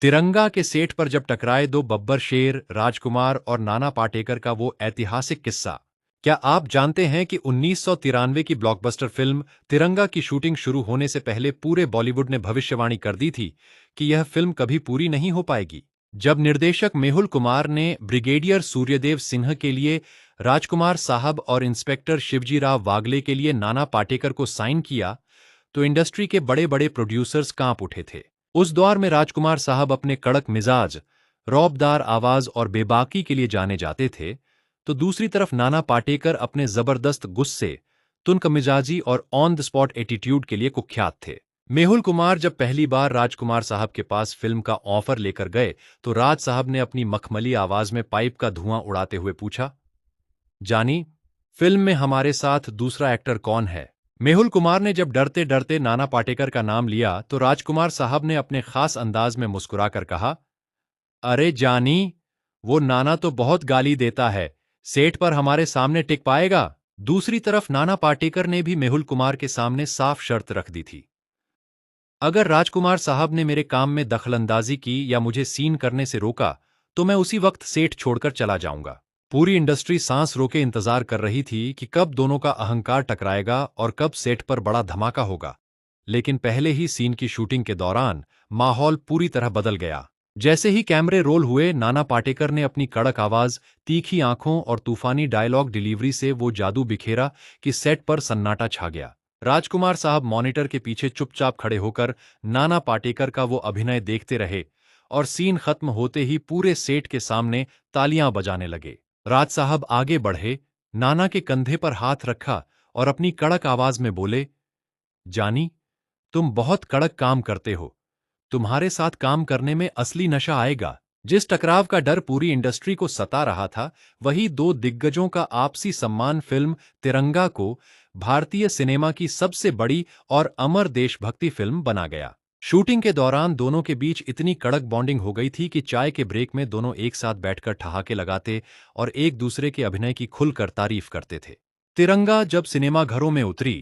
तिरंगा के सेट पर जब टकराए दो बब्बर शेर, राजकुमार और नाना पाटेकर का वो ऐतिहासिक किस्सा। क्या आप जानते हैं कि 1993 की ब्लॉकबस्टर फिल्म तिरंगा की शूटिंग शुरू होने से पहले पूरे बॉलीवुड ने भविष्यवाणी कर दी थी कि यह फिल्म कभी पूरी नहीं हो पाएगी। जब निर्देशक मेहुल कुमार ने ब्रिगेडियर सूर्यदेव सिन्हा के लिए राजकुमार साहब और इंस्पेक्टर शिवजी राव वागले के लिए नाना पाटेकर को साइन किया, तो इंडस्ट्री के बड़े बड़े प्रोड्यूसर्स कांप उठे थे। उस दौर में राजकुमार साहब अपने कड़क मिजाज, रौबदार आवाज और बेबाकी के लिए जाने जाते थे, तो दूसरी तरफ नाना पाटेकर अपने जबरदस्त गुस्से, तुनकमिजाजी और ऑन द स्पॉट एटीट्यूड के लिए कुख्यात थे। मेहुल कुमार जब पहली बार राजकुमार साहब के पास फिल्म का ऑफर लेकर गए, तो राज साहब ने अपनी मखमली आवाज में पाइप का धुआं उड़ाते हुए पूछा, जानी, फिल्म में हमारे साथ दूसरा एक्टर कौन है? मेहुल कुमार ने जब डरते डरते नाना पाटेकर का नाम लिया, तो राजकुमार साहब ने अपने खास अंदाज में मुस्कुराकर कहा, अरे जानी, वो नाना तो बहुत गाली देता है, सेट पर हमारे सामने टिक पाएगा? दूसरी तरफ नाना पाटेकर ने भी मेहुल कुमार के सामने साफ शर्त रख दी थी, अगर राजकुमार साहब ने मेरे काम में दखलंदाजी की या मुझे सीन करने से रोका, तो मैं उसी वक्त सेट छोड़कर चला जाऊंगा। पूरी इंडस्ट्री सांस रोके इंतजार कर रही थी कि कब दोनों का अहंकार टकराएगा और कब सेट पर बड़ा धमाका होगा। लेकिन पहले ही सीन की शूटिंग के दौरान माहौल पूरी तरह बदल गया। जैसे ही कैमरे रोल हुए, नाना पाटेकर ने अपनी कड़क आवाज, तीखी आंखों और तूफानी डायलॉग डिलीवरी से वो जादू बिखेरा कि सेट पर सन्नाटा छा गया। राजकुमार साहब मॉनिटर के पीछे चुपचाप खड़े होकर नाना पाटेकर का वो अभिनय देखते रहे और सीन खत्म होते ही पूरे सेट के सामने तालियां बजाने लगे। राज साहब आगे बढ़े, नाना के कंधे पर हाथ रखा और अपनी कड़क आवाज में बोले, जानी, तुम बहुत कड़क काम करते हो, तुम्हारे साथ काम करने में असली नशा आएगा। जिस टकराव का डर पूरी इंडस्ट्री को सता रहा था, वही दो दिग्गजों का आपसी सम्मान फिल्म तिरंगा को भारतीय सिनेमा की सबसे बड़ी और अमर देशभक्ति फिल्म बना गया। शूटिंग के दौरान दोनों के बीच इतनी कड़क बॉन्डिंग हो गई थी कि चाय के ब्रेक में दोनों एक साथ बैठकर ठहाके लगाते और एक दूसरे के अभिनय की खुलकर तारीफ करते थे। तिरंगा जब सिनेमाघरों में उतरी,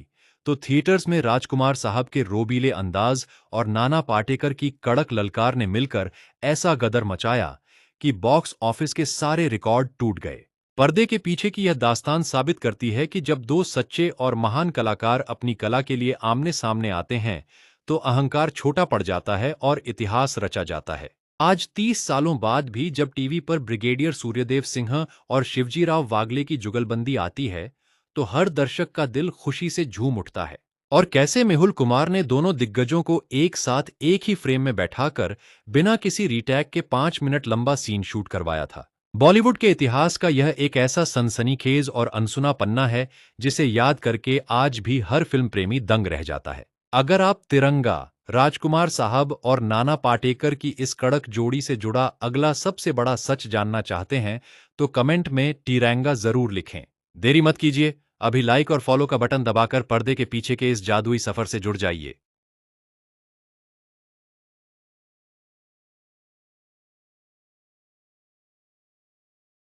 तो थिएटर्स में राजकुमार साहब के रोबीले अंदाज और नाना पाटेकर की कड़क ललकार ने मिलकर ऐसा गदर मचाया कि बॉक्स ऑफिस के सारे रिकॉर्ड टूट गए। पर्दे के पीछे की यह दास्तान साबित करती है कि जब दो सच्चे और महान कलाकार अपनी कला के लिए आमने सामने आते हैं, तो अहंकार छोटा पड़ जाता है और इतिहास रचा जाता है। आज 30 सालों बाद भी जब टीवी पर ब्रिगेडियर सूर्यदेव सिन्हा और शिवजी राव वागले की जुगलबंदी आती है, तो हर दर्शक का दिल खुशी से झूम उठता है। और कैसे मेहुल कुमार ने दोनों दिग्गजों को एक साथ एक ही फ्रेम में बैठाकर बिना किसी रीटैक के 5 मिनट लंबा सीन शूट करवाया था। बॉलीवुड के इतिहास का यह एक ऐसा सनसनीखेज और अनसुना पन्ना है, जिसे याद करके आज भी हर फिल्म प्रेमी दंग रह जाता है। अगर आप तिरंगा, राजकुमार साहब और नाना पाटेकर की इस कड़क जोड़ी से जुड़ा अगला सबसे बड़ा सच जानना चाहते हैं, तो कमेंट में तिरंगा जरूर लिखें। देरी मत कीजिए, अभी लाइक और फॉलो का बटन दबाकर पर्दे के पीछे के इस जादुई सफर से जुड़ जाइए।